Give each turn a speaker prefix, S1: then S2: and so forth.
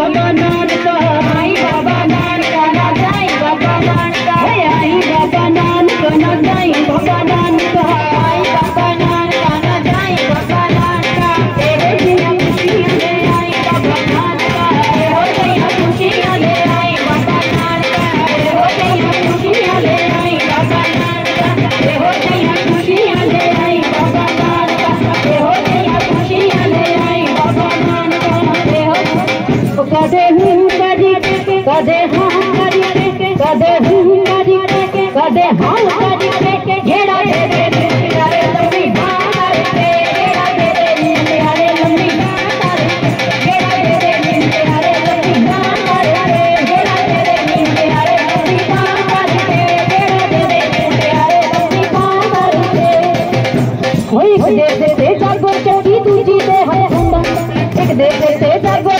S1: बाबा नानका, आई बाबा नानका ना जाई बाबा नानका, आई बाबा नानका ना जाई बाबा नानका, आई बाबा नानका ना जाई बाबा नानका, तेरे जिया खुशियां ले आई बाबा नानका, हो गई खुशियां ले आई बाबा नानका, हो गई खुशियां ले आई बाबा नानका, हो गई खुशियां ले आई बाबा नानका, हो गई खुशियां ले आई बाबा नानका, कदे हूँ कदी कदे हाँ कदी कदे हूँ कदी कदे हाँ कदी घेरा दे दे प्यारे लम्बी बाहर पे घेरा दे दे प्यारे लम्बी बाहर घेरा दे दे प्यारे लम्बी बाहर घेरा दे दे प्यारे लम्बी बाहर घेरा दे दे प्यारे लम्बी बाहर कोई दे दे जागो चौकी दूजी दे है एक दे दे जागो